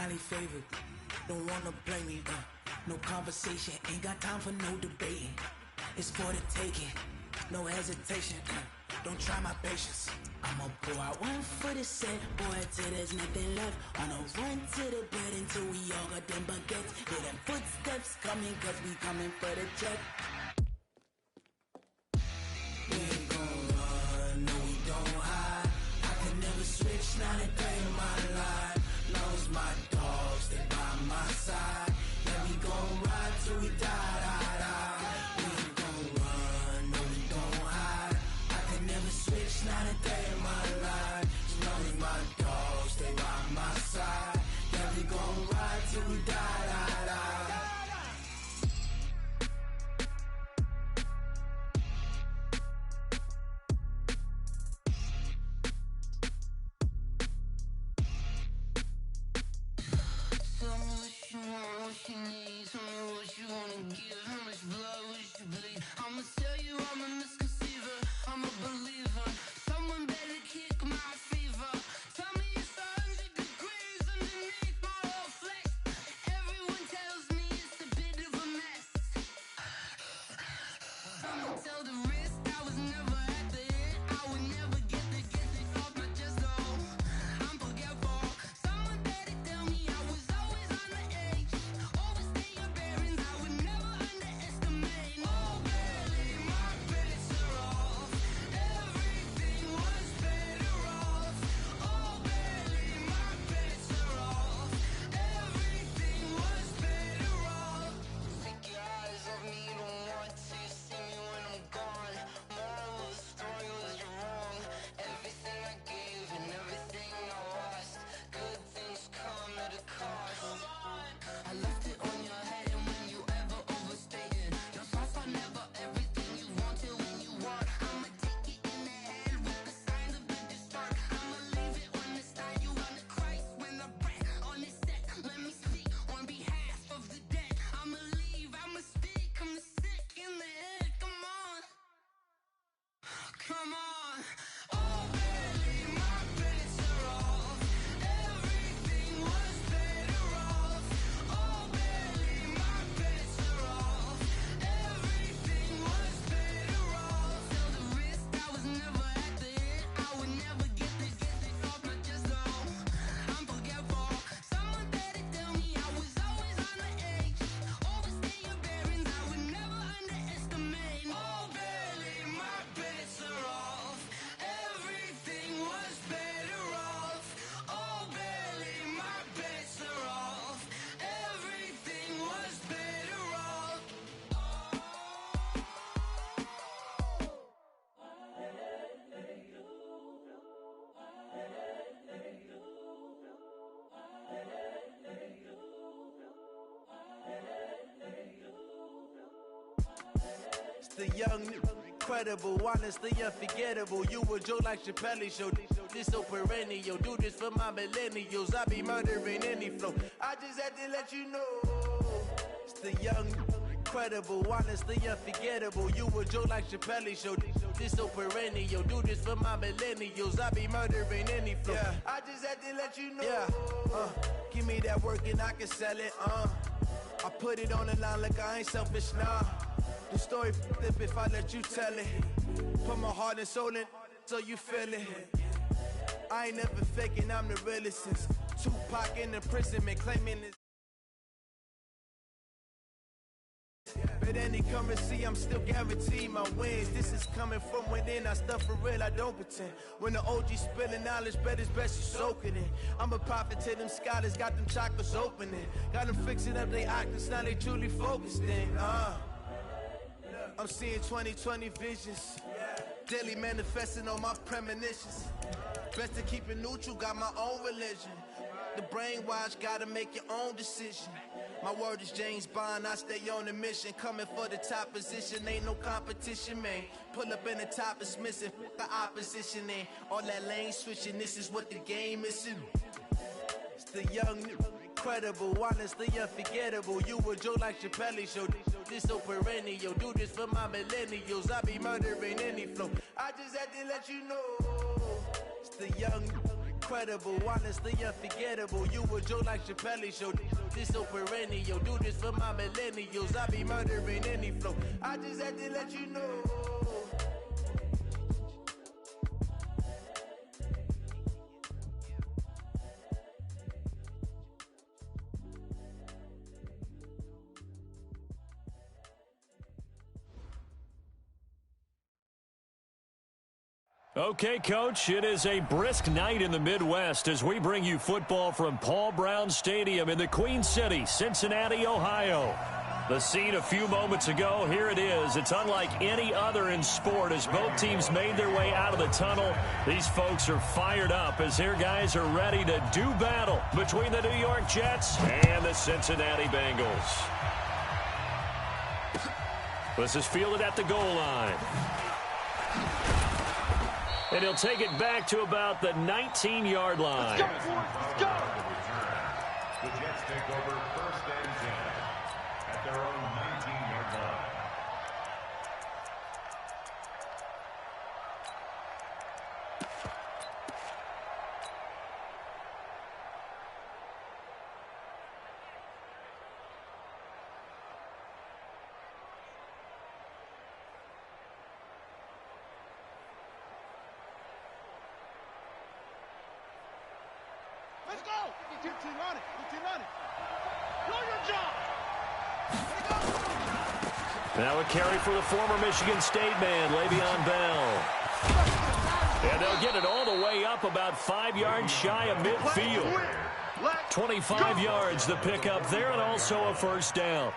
highly favored. Don't wanna blame me, no conversation, ain't got time for no debating. It's for the taking, no hesitation, don't try my patience. I'ma pour out one for the set, boy, till there's nothing left. On a run to the bed until we all got them baguettes. Hear them footsteps coming, cause we coming for the check. We ain't gon' run, no we don't hide. I can never switch, not a day in my life. Long as my dogs, they by my side. Yeah, we gon' ride till we die, die, die. We ain't gon' run, no we don't hide. I can never switch, not a day in my life. As long as my dogs, they by my side. Yeah, we gon' ride till we die, die, die. What you need, tell me what you wanna give. How much blood would you bleed? I'ma tell you I'm a misconceiver, I'm a believer. Someone better kick my fever. Tell me it's 100 degrees underneath my whole flesh. Everyone tells me it's a bit of a mess. I'ma tell the risk I was never at the end. I would never get this off my chest though. I'm forgetful. Someone better tell me I was always on the edge. Overstay your bearings, I would never underestimate. Oh, barely, my bets are off. Everything was better off. Oh, barely, my bets are off. Everything was better off. Take your eyes off me, don't want to see me when I'm gone. Moral of the story was you're wrong. Everything I gave and everything I lost. Good things come at a cost. I left it on your head, and when you ever overstated, your thoughts are never everything you wanted when you want. I'ma take it in the head with the signs of the distort. I'ma leave it on the side. You on the Christ when the breath on this set. Let me speak on behalf of the dead. I'ma leave, I'ma speak. I'm sick in the head. Come on, come on. Oh, barely, my bets are off. Everything was better off. Oh, barely, my bets are off. Everything was better off. Till the risk I was never at the end. I would never get this off my chest though. I'm forgetful. Someone better tell me I was always on the edge. Overstay your bearings, I would never underestimate. Oh, barely, my bets are off. Everything was better off. Oh, barely, my bets are off. Everything was better off. It's the young, incredible, honestly unforgettable. You a joke like Chappelle show. This so perennial. Do this for my millennials. I be murdering any flow. I just had to let you know. It's the young, incredible, honestly unforgettable. You a joke like Chappelle show. This so perennial. Do this for my millennials. I be murdering any flow. Yeah. I just had to let you know. Yeah. Give me that work and I can sell it. I put it on the line like I ain't selfish, nah. The story flip if I let you tell it. Put my heart and soul in so you feel it. I ain't never faking, I'm the realest since Tupac in the prison and claiming this. But any currency, I'm still guaranteed my wins. This is coming from within, I stuff for real, I don't pretend. When the OG spilling knowledge, bet it's best you soak it in. I'm a prophet to them scholars, got them chakras opening. Got them fixing up they octaves, now they truly focused in. I'm seeing 2020 visions, daily manifesting on my premonitions. Best to keep it neutral, got my own religion. The brainwash, gotta make your own decision. My word is James Bond, I stay on a mission. Coming for the top position, ain't no competition, man. Pull up in the top, it's missing, the opposition, ain't all that lane switching, this is what the game is. It's the young, incredible, honestly unforgettable. You a joke like Chappelle show. This so perennial. Do this for my millennials. I be murdering any flow. I just had to let you know. It's the young, incredible, honestly unforgettable. You a joke like Chappelle Show. This so perennial. Do this for my millennials. I be murdering any flow. I just had to let you know. Okay, Coach, it is a brisk night in the Midwest as we bring you football from Paul Brown Stadium in the Queen City, Cincinnati, Ohio. The scene a few moments ago, here it is. It's unlike any other in sport as both teams made their way out of the tunnel. These folks are fired up as their guys are ready to do battle between the New York Jets and the Cincinnati Bengals. This is fielded at the goal line. And he'll take it back to about the 19-yard line. Let's go. The Jets take over 1st and 10 at their own 19-yard line. Let's go! 15 on it. 15 on it. Do your job! Now a carry for the former Michigan State man, Le'Veon Bell. And they'll get it all the way up about 5 yards shy of midfield. 25 yards the pickup there and also a first down.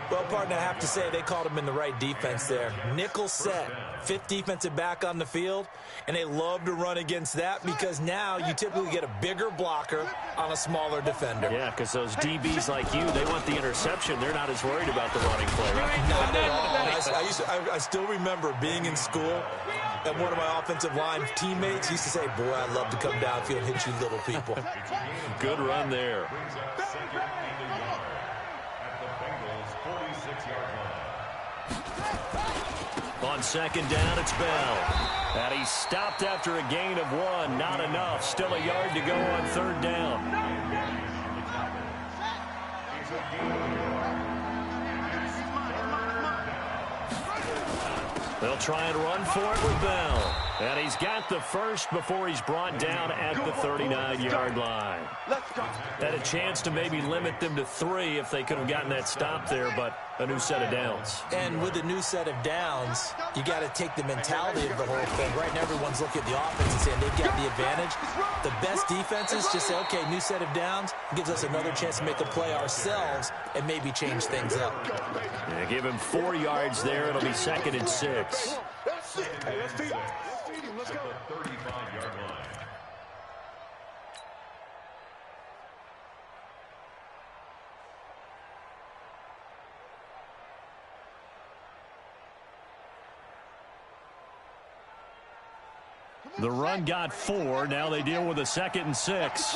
Well, partner, I have to say they called him in the right defense there. Nickel set, 5th defensive back on the field, and they love to run against that because now you typically get a bigger blocker on a smaller defender. Yeah, because those DBs like you, they want the interception. They're not as worried about the running play, right? Not at all. I still remember being in school, and one of my offensive line teammates used to say, boy, I'd love to come downfield and hit you little people. Good run there. On 2nd down, it's Bell. And he's stopped after a gain of 1. Not enough. Still a yard to go on 3rd down. They'll try and run for it with Bell. And he's got the first before he's brought down at the 39-yard line. Had a chance to maybe limit them to 3 if they could have gotten that stop there, but a new set of downs. And with a new set of downs, you got to take the mentality of the whole thing. Right now, everyone's looking at the offense and saying they've got the advantage. The best defenses just say, okay, new set of downs gives us another chance to make a play ourselves and maybe change things up. Yeah, give him 4 yards there. It'll be 2nd and 6. Let's go. The 35-yard line. The run got 4. Now they deal with a 2nd and 6.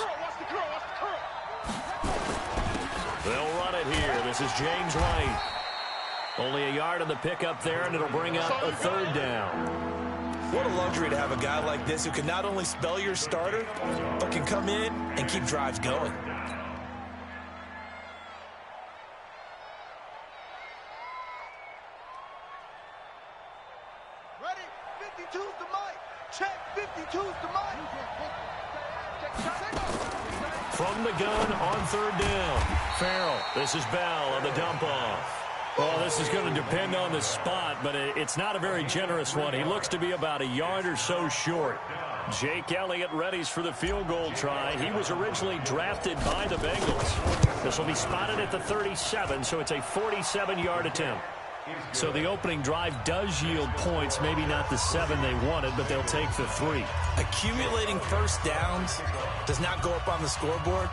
They'll run it here. This is James White. Only a yard on the pickup there, and it'll bring up a 3rd down. What a luxury to have a guy like this who can not only spell your starter, but can come in and keep drives going. Ready? 52's the mic. Check. 52's the mic. From the gun on 3rd down. Farrell. This is Bell on the dump off. Well, this is going to depend on the spot, but it's not a very generous one. He looks to be about a yard or so short. Jake Elliott readies for the field goal try. He was originally drafted by the Bengals. This will be spotted at the 37, so it's a 47-yard attempt. So the opening drive does yield points, maybe not the 7 they wanted, but they'll take the 3. Accumulating first downs does not go up on the scoreboard,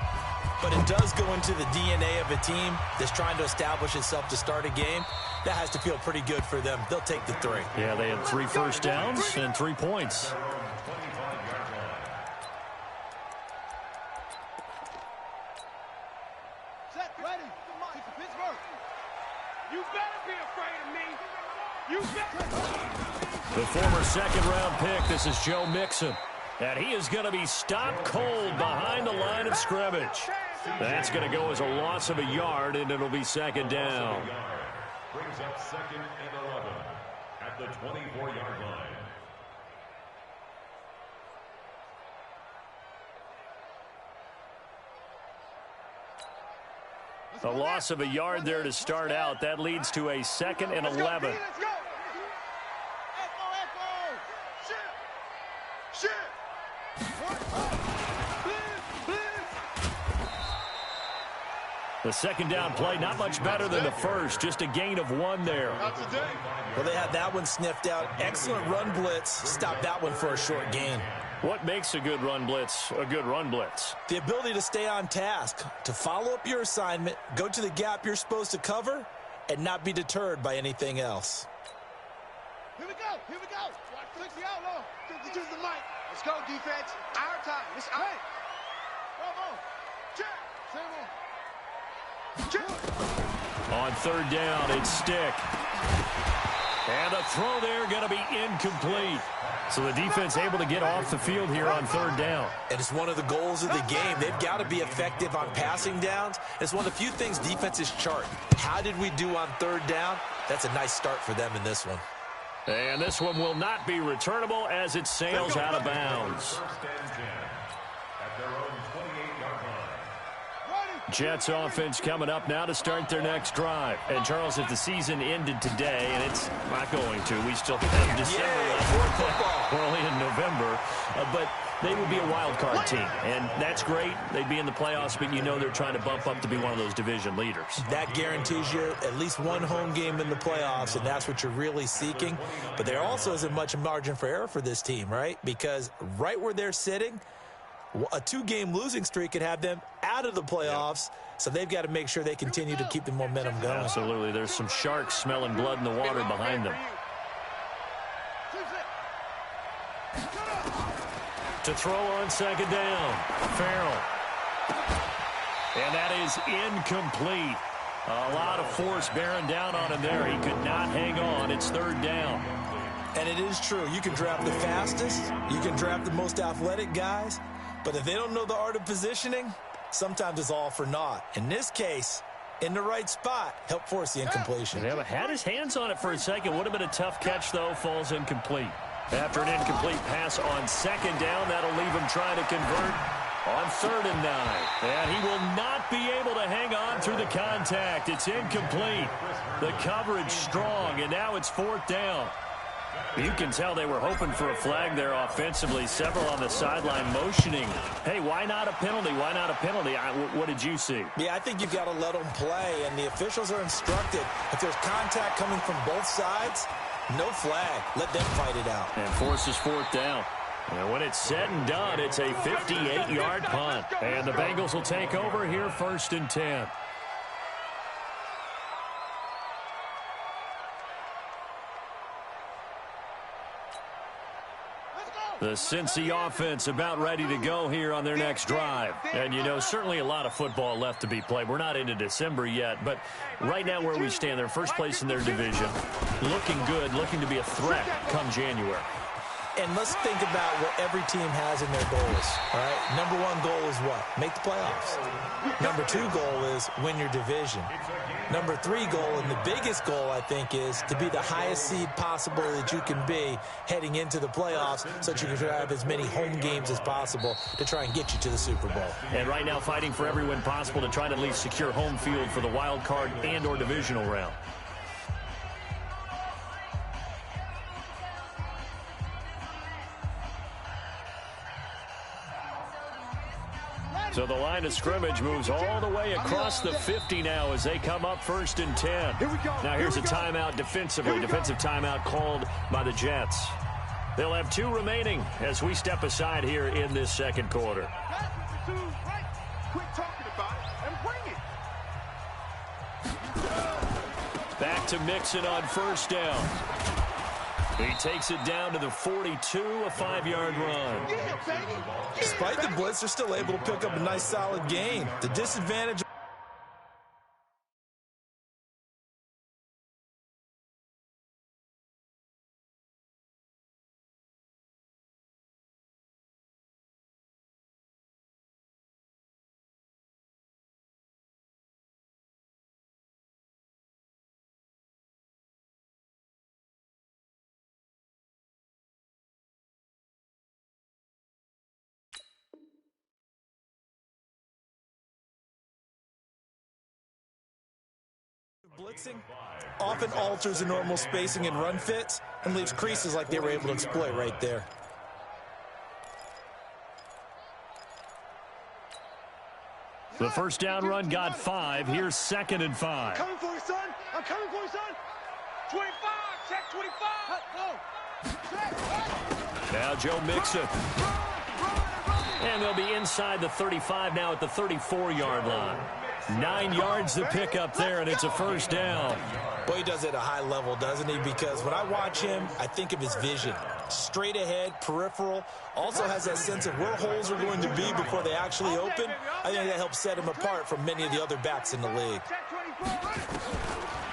but it does go into the DNA of a team that's trying to establish itself to start a game. That has to feel pretty good for them. They'll take the 3. Yeah, they had 3 first downs and 3 points. Set. Ready? Pittsburgh. You better be afraid of me. You better. The former 2nd-round pick, this is Joe Mixon. And he is going to be stopped cold behind the line of scrimmage. That's going to go as a loss of a yard, and it'll be second down. Brings up second and 11 at the 24-yard line. A loss of a yard there to start out. That leads to a second and 11. The second down play, not much better than the first. Just a gain of 1 there. Well, they had that one sniffed out. Excellent run blitz. Stopped that one for a short gain. What makes a good run blitz a good run blitz? The ability to stay on task, to follow up your assignment, go to the gap you're supposed to cover, and not be deterred by anything else. Here we go. Here we go. Click the outlaw. To the mic. Let's go, defense. Our time. It's our time. Come on. Check. Same on. On third down, it's Stick. And the throw there going to be incomplete. So the defense able to get off the field here on third down. And it's one of the goals of the game. They've got to be effective on passing downs. It's one of the few things defenses chart. How did we do on third down? That's a nice start for them in this one. And this one will not be returnable as it sails out of bounds. At their own 28-yard line. Jets offense coming up now to start their next drive. And, Charles, if the season ended today, and it's not going to, we still have December left. We're only in November. But they would be a wild card team. And that's great. They'd be in the playoffs, but you know they're trying to bump up to be one of those division leaders. That guarantees you at least one home game in the playoffs, and that's what you're really seeking. But there also isn't much margin for error for this team, right? Because right where they're sitting, a 2-game losing streak could have them out of the playoffs, so they've got to make sure they continue to keep the momentum going. Absolutely. There's some sharks smelling blood in the water behind them. To throw on second down, Farrell. And that is incomplete. A lot of force bearing down on him there. He could not hang on. It's third down. And it is true. You can draft the fastest. You can draft the most athletic guys. But if they don't know the art of positioning, sometimes it's all for naught. In this case, in the right spot, help force the incompletion. They had his hands on it for a second. Would have been a tough catch, though. Falls incomplete. After an incomplete pass on second down, that'll leave him trying to convert on 3rd and 9. And he will not be able to hang on through the contact. It's incomplete. The coverage strong, and now it's 4th down. You can tell they were hoping for a flag there offensively. Several on the sideline motioning. Hey, why not a penalty? Why not a penalty? What did you see? Yeah, I think you've got to let them play, and the officials are instructed. If there's contact coming from both sides, no flag. Let them fight it out. And forces 4th down. And when it's said and done, it's a 58-yard punt. And the Bengals will take over here 1st and 10. The Cincy offense about ready to go here on their next drive. And, you know, certainly a lot of football left to be played. We're not into December yet, but right now where we stand, they're first place in their division. Looking good, looking to be a threat come January. And let's think about what every team has in their goals, all right? Number 1 goal is what? Make the playoffs. Number 2 goal is win your division. Number 3 goal, and the biggest goal, I think, is to be the highest seed possible that you can be heading into the playoffs so that you can have as many home games as possible to try and get you to the Super Bowl. And right now fighting for every win possible to try to at least secure home field for the wild card and or divisional round. So the line of scrimmage moves all the way across the 50 now as they come up 1st and 10. Now here's a timeout defensively. Defensive timeout called by the Jets. They'll have 2 remaining as we step aside here in this second quarter. Back to Mixon on 1st down. He takes it down to the 42, a 5-yard run. Despite the blitz, they're still able to pick up a nice solid gain. The disadvantage blitzing often alters the normal spacing and run fits and leaves creases like they were able to exploit right there. The first down run got 5. Here's 2nd and 5. Coming for you, son. I'm coming for you, son. 25. Check 25. Go. Now Joe Mixon. And they'll be inside the 35 now at the 34-yard line. 9 yards to pick up there, and it's a first down. Boy, he does it at a high level, doesn't he? Because when I watch him, I think of his vision. Straight ahead, peripheral, also has that sense of where holes are going to be before they actually open. I think that helps set him apart from many of the other backs in the league.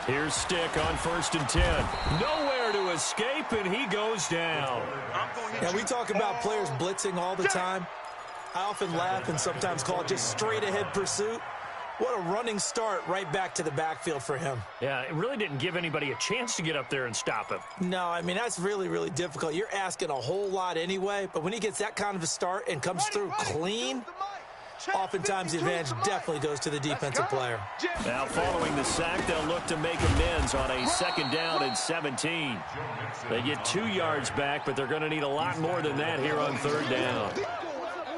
Here's Stick on 1st and 10. Nowhere to escape, and he goes down. Now, we talk about players blitzing all the time. I often laugh and sometimes call it just straight-ahead pursuit. What a running start right back to the backfield for him. Yeah, it really didn't give anybody a chance to get up there and stop him. No, I mean, that's really, really difficult. You're asking a whole lot anyway, but when he gets that kind of a start and comes through clean, oftentimes the advantage definitely goes to the defensive player. Now, following the sack, they'll look to make amends on a 2nd down and 17. They get 2 yards back, but they're going to need a lot more than that here on 3rd down.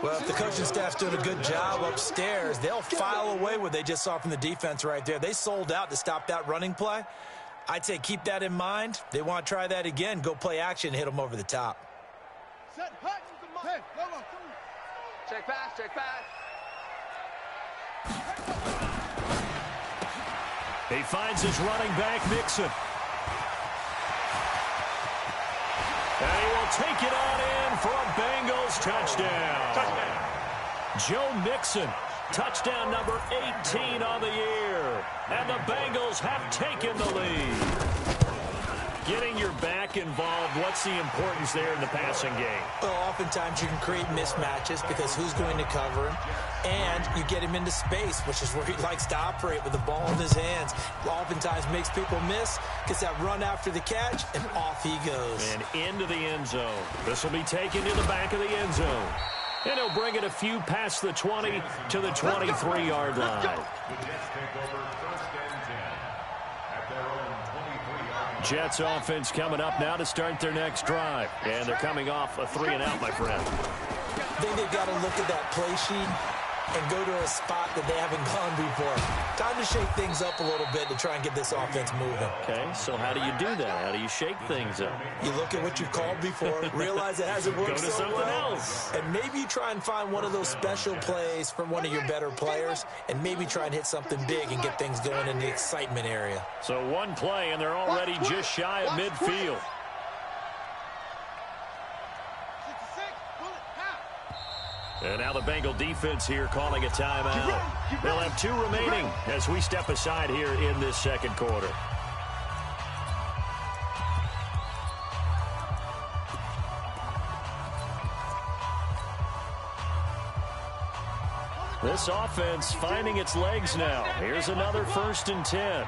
Well, if the coaching staff's doing a good job upstairs, they'll file away what they just saw from the defense right there. They sold out to stop that running play. I'd say keep that in mind. They want to try that again, go play action, hit them over the top. Set, hut. Hey, check pass, check pass. He finds his running back, Mixon. And he will take it on in for a Bengals touchdown. Joe Mixon, touchdown number 18 on the year. And the Bengals have taken the lead. Getting your back involved, what's the importance there in the passing game? Well, oftentimes you can create mismatches because who's going to cover him, and you get him into space, which is where he likes to operate with the ball in his hands. Oftentimes makes people miss, gets that run after the catch, and off he goes. And into the end zone. This will be taken to the back of the end zone. And he'll bring it a few past the 20 to the 23-yard line. Jets offense coming up now to start their next drive. And they're coming off a 3-and-out, my friend. I think they've got to look at that play sheet and go to a spot that they haven't gone before. Time to shake things up a little bit to try and get this offense moving. Okay, so how do you do that? How do you shake things up? You look at what you've called before, realize it hasn't worked Go to so something well, else. and maybe you try and find one of those special plays from one of your better players, and maybe try and hit something big and get things going in the excitement area. So one play, and they're already just shy of midfield. And now the Bengal defense here calling a timeout. They'll have 2 remaining as we step aside here in this 2nd quarter. This offense finding its legs now. Here's another 1st and 10.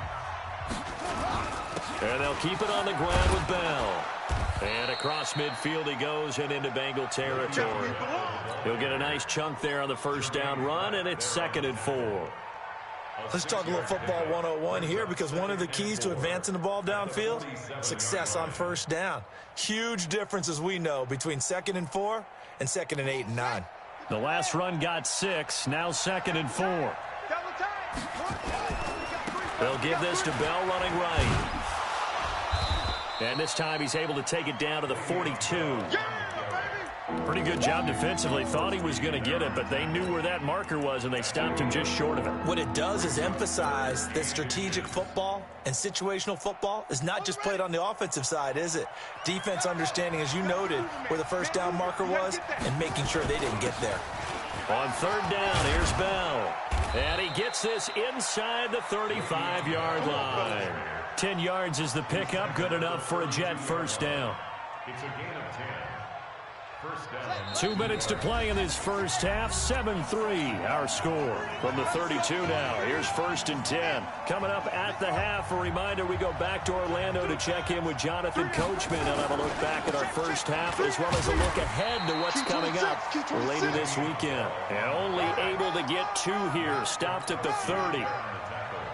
And they'll keep it on the ground with Bell. And across midfield he goes and into Bengal territory. He'll get a nice chunk there on the 1st down run, and it's 2nd and 4. Let's talk a little football 101 here, because one of the keys to advancing the ball downfield, success on 1st down. Huge difference, as we know, between 2nd and 4 and 2nd and 8 and 9. The last run got 6, now 2nd and 4. They'll give this to Bell running right. And this time he's able to take it down to the 42. Pretty good job defensively. Thought he was going to get it, but they knew where that marker was, and they stopped him just short of it. What it does is emphasize that strategic football and situational football is not just played on the offensive side, is it? Defense understanding, as you noted, where the 1st down marker was and making sure they didn't get there. On 3rd down, here's Bell. And he gets this inside the 35-yard line. 10 yards is the pickup, good enough for a Jet 1st down. It's a gain of 10. 2 minutes to play in this 1st half. 7-3 our score from the 32 now. Here's 1st and 10. Coming up at the half, a reminder we go back to Orlando to check in with Jonathan Coachman and have a look back at our 1st half, as well as a look ahead to what's coming up later this weekend. And only able to get 2 here, stopped at the 30.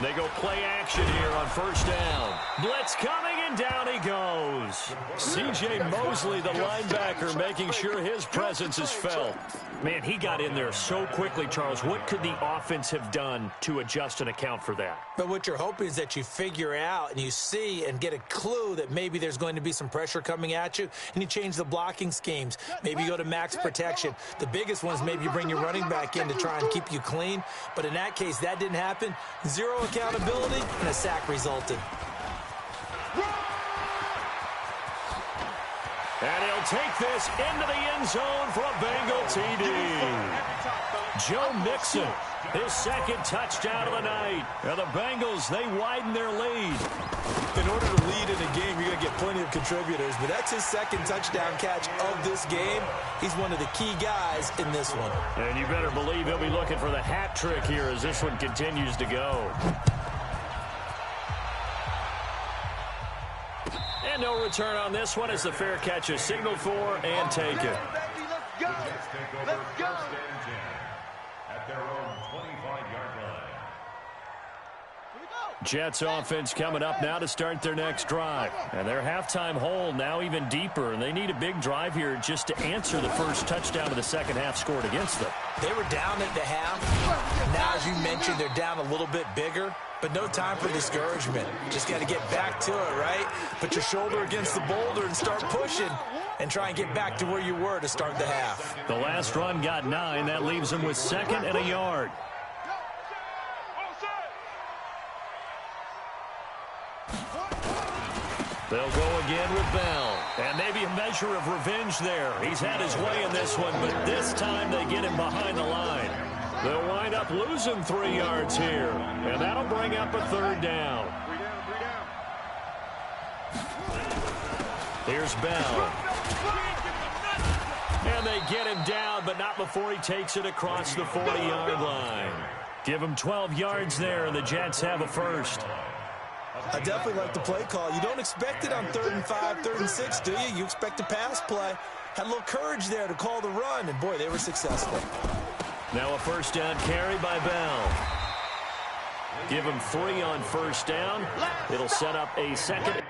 They go play action here on first down. Blitz coming, and down he goes. C.J. Mosley, the linebacker, making sure his presence is felt. Man, he got in there so quickly, Charles. What could the offense have done to adjust and account for that? But what you're hoping is that you figure out and you see and get a clue that maybe there's going to be some pressure coming at you, and you change the blocking schemes. Maybe you go to max protection. The biggest one is maybe you bring your running back in to try and keep you clean. But in that case, that didn't happen. Zero accountability, and a sack resulted. And he'll take this into the end zone for a Bengal TD. Joe Mixon, his second touchdown of the night. And the Bengals, they widen their lead. In order to lead in a game, you're going to get plenty of contributors, but that's his second touchdown catch of this game. He's one of the key guys in this one. And you better believe he'll be looking for the hat trick here as this one continues to go. And no return on this one as the fair catch is signaled for and taken. Let's go. Let's go. At their own 25-yard line. Jets offense coming up now to start their next drive. And their halftime hole now even deeper, and they need a big drive here just to answer the first touchdown of the second half scored against them. They were down at the half. Now, as you mentioned, they're down a little bit bigger, but no time for discouragement. Just got to get back to it, right? Put your shoulder against the boulder and start pushing and try and get back to where you were to start the half. The last run got 9. That leaves them with 2nd and a yard. They'll go again with Bell. And maybe a measure of revenge there. He's had his way in this one, but this time they get him behind the line. They'll wind up losing 3 yards here. And that'll bring up a 3rd down. 3 down. Here's Bell. And they get him down, but not before he takes it across the 40-yard line. Give him 12 yards there, and the Jets have a first. I definitely like the play call. You don't expect it on 3rd and 5, 3rd and 6, do you? You expect a pass play. Had a little courage there to call the run, and boy, they were successful. Now a first down carry by Bell. Give him 3 on first down. It'll set up a second.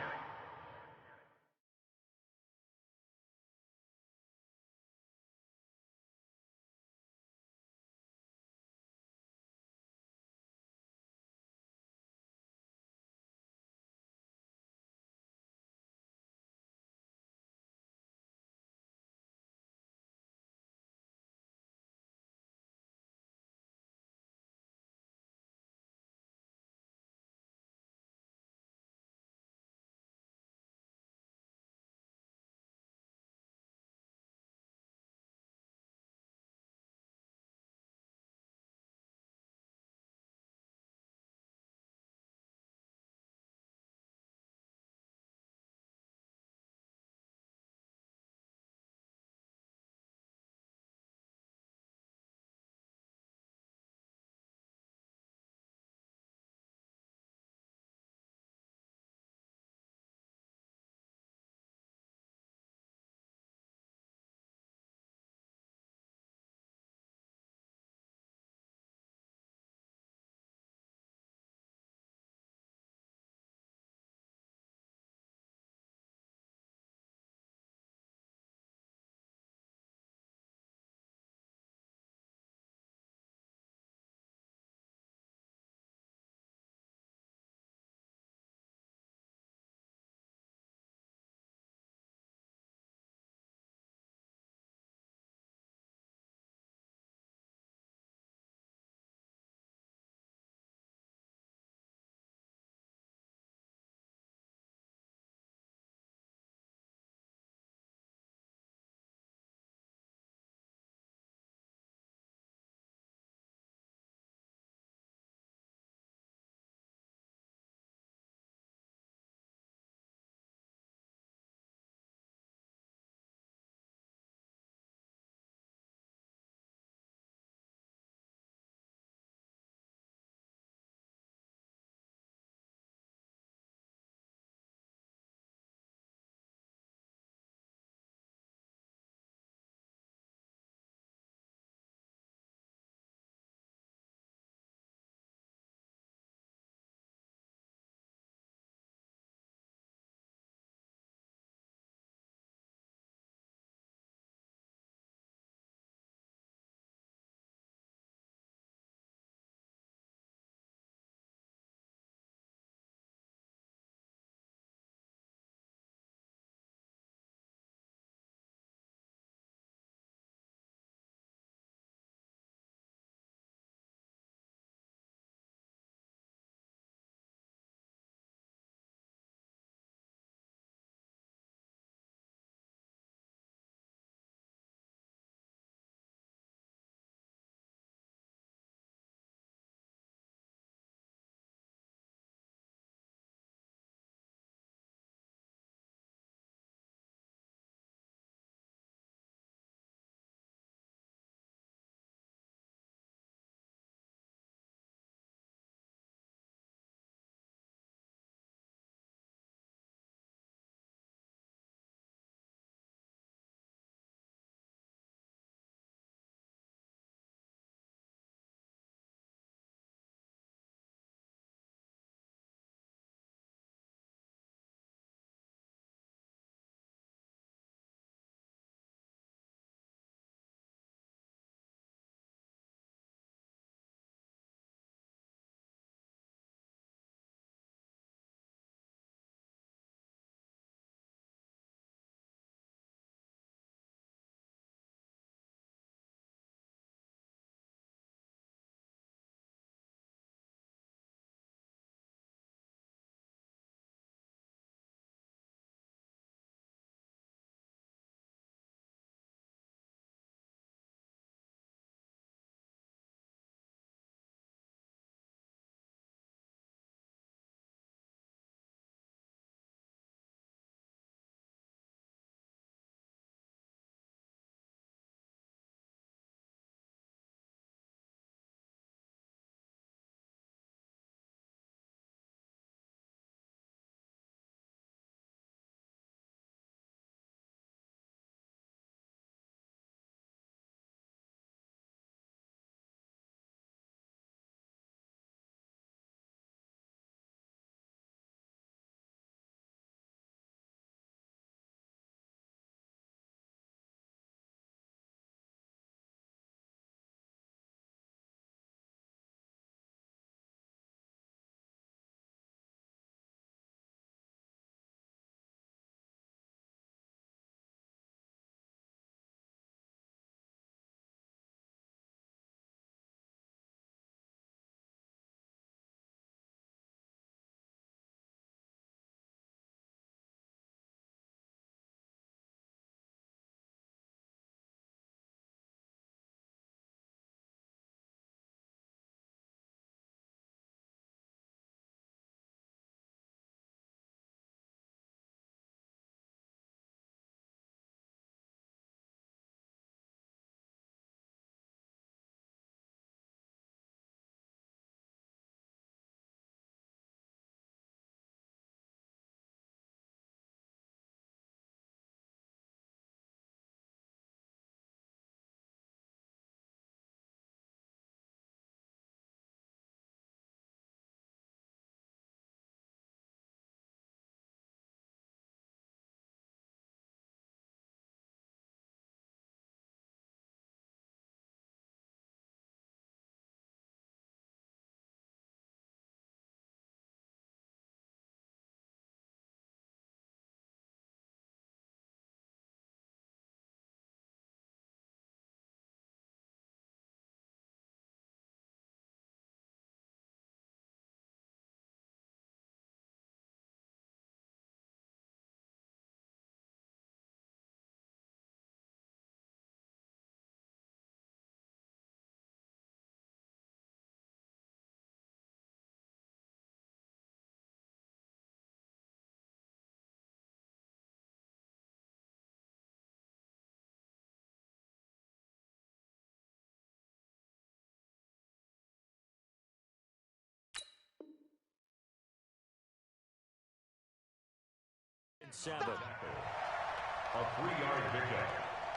7. A 3-yard pickup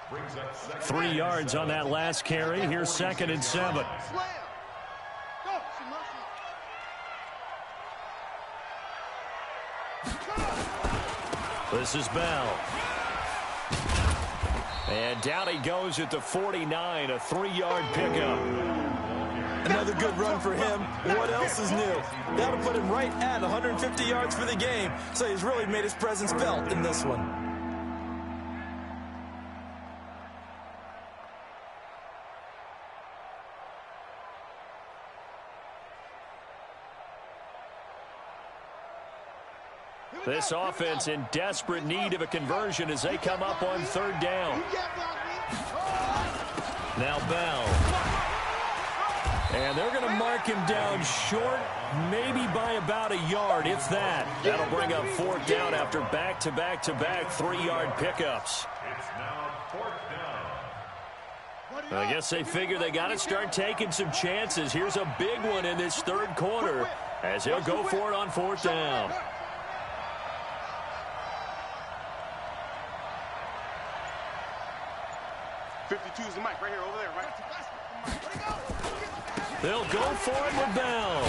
brings up 3 yards on that last carry. Here's 2nd and 7. Slam. Go. See mercy. This is Bell. And down he goes at the 49, a 3-yard pickup. Another good run for him. What else is new? That'll put him right at 150 yards for the game. So he's really made his presence felt in this one. This offense in desperate need of a conversion as they come up on 3rd down. Now Bell. And they're going to mark him down short, maybe by about a yard, if that. That'll bring up 4th down after back-to-back-to-back 3-yard pickups. It's now 4th down. I guess they figure they got to start taking some chances. Here's a big one in this 3rd quarter as he'll go for it on 4th down. Choose the mic right here, over there, right? They'll go for it with Bell.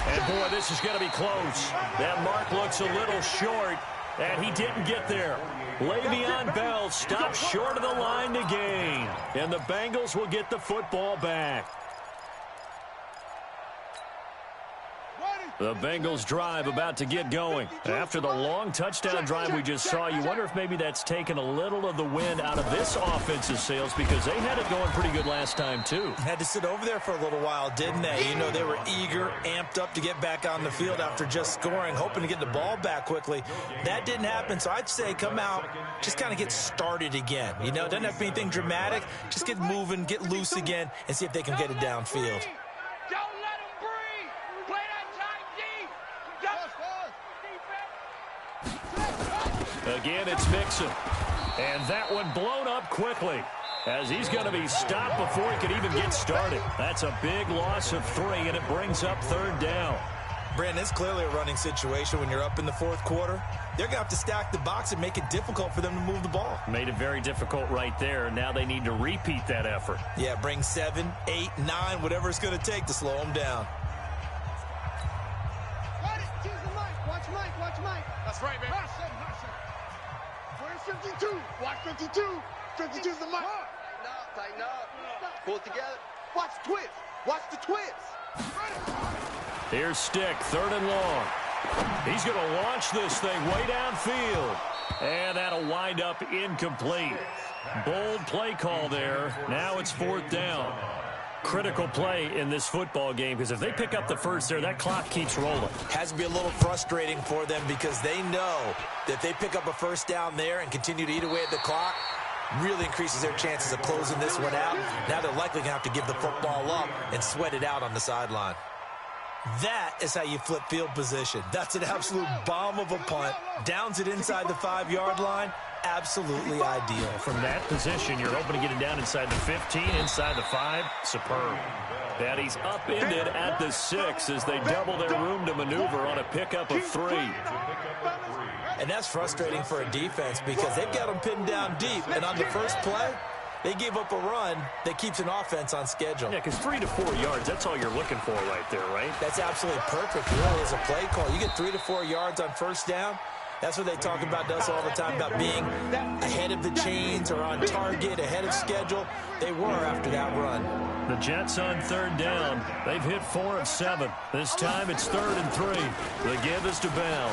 And, boy, this is going to be close. That mark looks a little short, and he didn't get there. Le'Veon Bell stopped short of the line to gain, and the Bengals will get the football back. The Bengals drive about to get going. After the long touchdown drive we just saw, you wonder if maybe that's taken a little of the wind out of this offensive sails because they had it going pretty good last time, too. Had to sit over there for a little while, didn't they? You know, they were eager, amped up to get back on the field after just scoring, hoping to get the ball back quickly. That didn't happen, so I'd say come out, just kind of get started again. You know, it doesn't have to be anything dramatic. Just get moving, get loose again, and see if they can get it downfield. Again, it's Mixon. And that one blown up quickly as he's going to be stopped before he can even get started. That's a big loss of 3, and it brings up 3rd down. Brandon, it's clearly a running situation when you're up in the 4th quarter. They're going to have to stack the box and make it difficult for them to move the ball. Made it very difficult right there. Now they need to repeat that effort. Yeah, bring 7, 8, 9, whatever it's going to take to slow them down. Watch Mike. That's right, man. 52. Watch 52. 52's the mic. Tighten up. Pull it together. Watch twist. Watch the twist. Here's Stick, 3rd and long. He's going to launch this thing way downfield. And that'll wind up incomplete. Bold play call there. Now it's 4th down. Critical play in this football game because if they pick up the first there, that clock keeps rolling. Has to be a little frustrating for them because they know that if they pick up a 1st down there and continue to eat away at the clock, really increases their chances of closing this one out. Now they're likely going to have to give the football up and sweat it out on the sideline. That is how you flip field position. That's an absolute bomb of a punt. Downs it inside the 5-yard line. Absolutely ideal. From that position, you're hoping to get it down inside the 15, inside the 5. Superb. And he's upended at the 6 as they double their room to maneuver on a pickup of 3. And that's frustrating for a defense because they've got them pinned down deep. And on the first play, they gave up a run that keeps an offense on schedule. Yeah, because 3 to 4 yards, that's all you're looking for right there, right? That's absolutely perfect, really, as a play call. You get 3 to 4 yards on 1st down. That's what they talk about to us all the time, about being ahead of the chains or on target, ahead of schedule. They were after that run. The Jets on 3rd down. They've hit 4 of 7. This time it's 3rd and 3. The give is to Bell.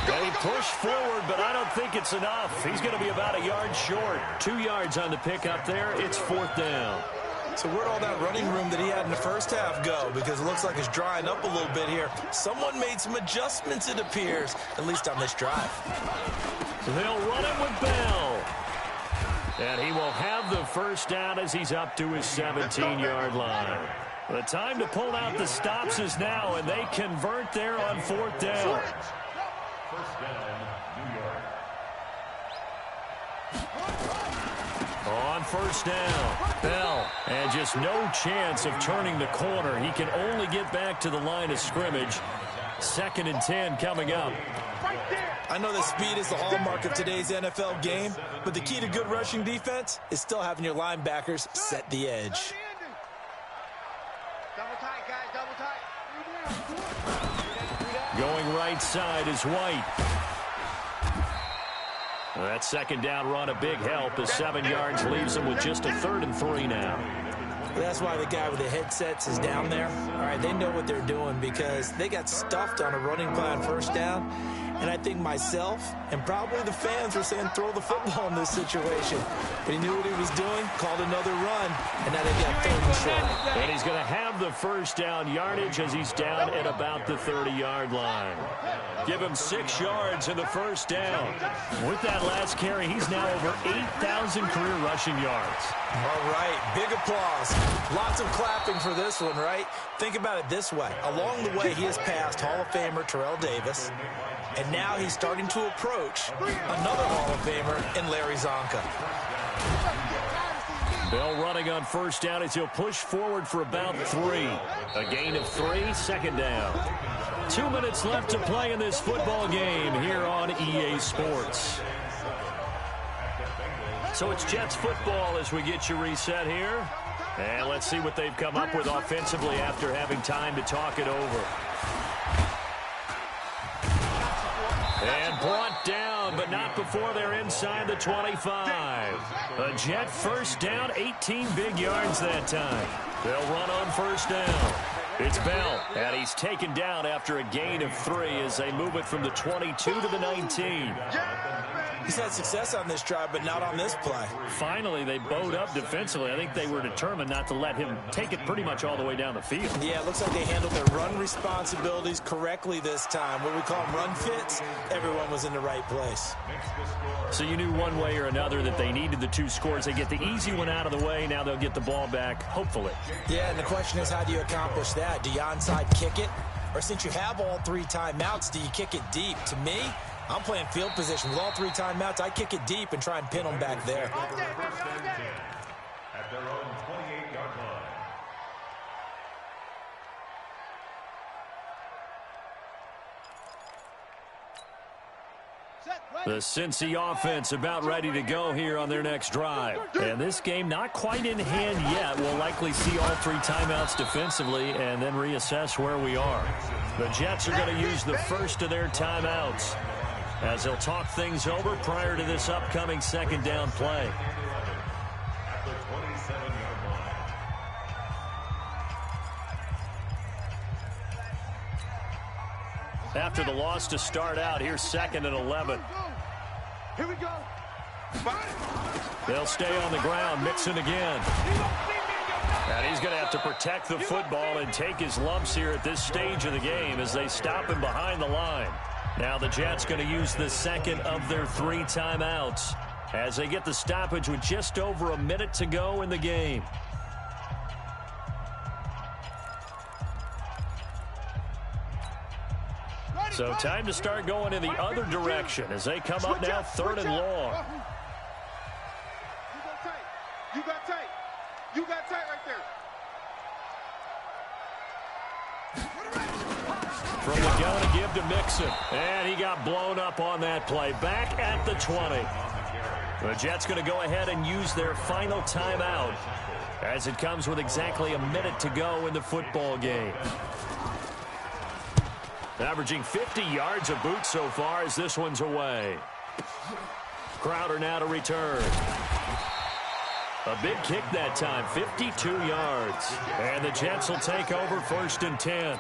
They push forward, but I don't think it's enough. He's going to be about a yard short. 2 yards on the pickup there. It's 4th down. So where'd all that running room that he had in the first half go? Because it looks like it's drying up a little bit here. Someone made some adjustments, it appears, at least on this drive. They'll run it with Bell. And he will have the 1st down as he's up to his 17-yard line. The time to pull out the stops is now, and they convert there on 4th down. 1st down, New York. On 1st down, Bell, and just no chance of turning the corner. He can only get back to the line of scrimmage. 2nd and 10 coming up. I know that speed is the hallmark of today's NFL game, but the key to good rushing defense is still having your linebackers set the edge. Double tight, guys, double tight. Going right side is White. That 2nd down run, a big help as 7 yards leaves him with just a 3rd and 3 now. That's why the guy with the headsets is down there. All right, they know what they're doing because they got stuffed on a running play on 1st down. And I think myself and probably the fans were saying throw the football in this situation. But he knew what he was doing, called another run, and now they got 3rd and short. And he's going to have the 1st down yardage as he's down at about the 30-yard line. Give him 6 yards in the 1st down. With that last carry, he's now over 8,000 career rushing yards. All right, big applause. Lots of clapping for this one, right? Think about it this way. Along the way, he has passed Hall of Famer Terrell Davis, and now he's starting to approach another Hall of Famer in Larry Zonka. Bell running on 1st down as he'll push forward for about 3. A gain of 3, 2nd down. 2 minutes left to play in this football game here on EA Sports. So it's Jets football as we get you reset here. And let's see what they've come up with offensively after having time to talk it over. And brought down, but not before they're inside the 25. A Jet 1st down, 18 big yards that time. They'll run on 1st down. It's Bell, and he's taken down after a gain of 3 as they move it from the 22 to the 19. He's had success on this drive, but not on this play. Finally, they bowed up defensively. I think they were determined not to let him take it pretty much all the way down the field. Yeah, it looks like they handled their run responsibilities correctly this time. What we call them run fits, everyone was in the right place. So you knew one way or another that they needed the 2 scores. They get the easy one out of the way. Now they'll get the ball back, hopefully. Yeah, and the question is, how do you accomplish that? Do you onside kick it? Or since you have all 3 timeouts, do you kick it deep? To me, I'm playing field position. With all 3 timeouts, I kick it deep and try and pin them back there. At their own 28-yard line. The Cincy offense about ready to go here on their next drive. And this game not quite in hand yet. We'll likely see all 3 timeouts defensively and then reassess where we are. The Jets are going to use the 1st of their timeouts as they'll talk things over prior to this upcoming 2nd down play. At the 27-yard line. After the loss to start out, here's 2nd and 11. Here we go. They'll stay on the ground, Mixon again. And he's going to have to protect the football and take his lumps here at this stage of the game as they stop him behind the line. Now the Jets going to use the 2nd of their 3 timeouts as they get the stoppage with just over a minute to go in the game. So time to start going in the other direction as they come up now 3rd and long. You got tight. You got tight right there. From the gun to give to Mixon. And he got blown up on that play. Back at the 20. The Jets going to go ahead and use their final timeout as it comes with exactly a minute to go in the football game. Averaging 50 yards a boot so far as this one's away. Crowder now to return. A big kick that time, 52 yards. And the Jets will take over 1st and 10.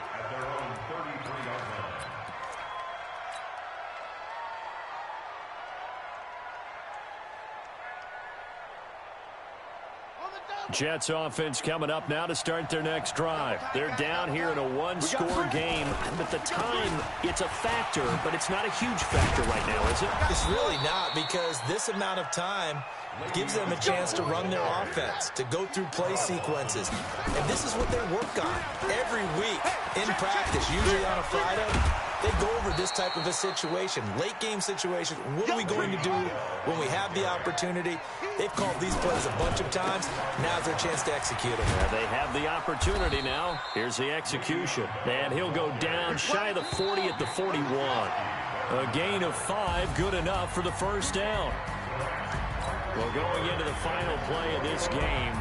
Jets offense coming up now to start their next drive. They're down here in a 1-score game, but the time, it's a factor, but it's not a huge factor right now, is it? It's really not, because this amount of time gives them a chance to run their offense, to go through play sequences. And this is what they work on every week in practice, usually on a Friday. They go over this type of a situation, late game situation. What are we going to do when we have the opportunity? They've called these plays a bunch of times. Now's their chance to execute them. Yeah, they have the opportunity now. Here's the execution. And he'll go down shy of the 40 at the 41. A gain of 5, good enough for the first down. Well, going into the final play of this game,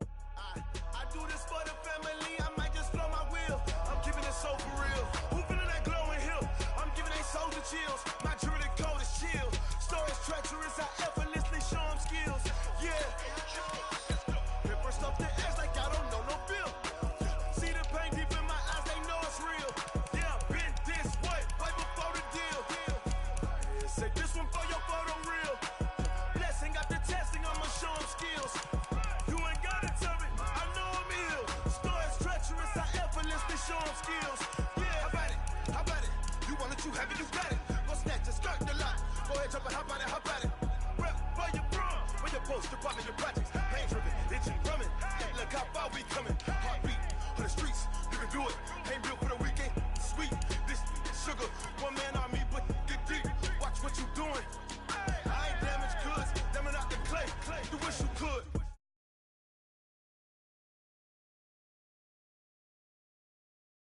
I do this for the family, I might just blow my wheel. I'm keeping it so for real. Hooping in that glowing hill. I'm giving they soldier chills. My jewelry code is chill. Stories treacherous, I effortlessly show them skills. Yeah. Pepper stuff the edge like I don't know no bill. See the pain deep in my eyes, they know it's real. Yeah, been this way before the deal. Yeah, say this one for your photo real. Blessing after testing, I'ma show them skills. You ain't gotta tell me, I know I'm ill. Stories treacherous, I effortlessly show them skills. Yeah, how about it? You want it, you have it, you got it. Go snatch it, skirt the lot. Go ahead, jump it, how about it? Rep where you from, where you post, department, your projects. Pain driven, itching, drumming. Look how far we coming.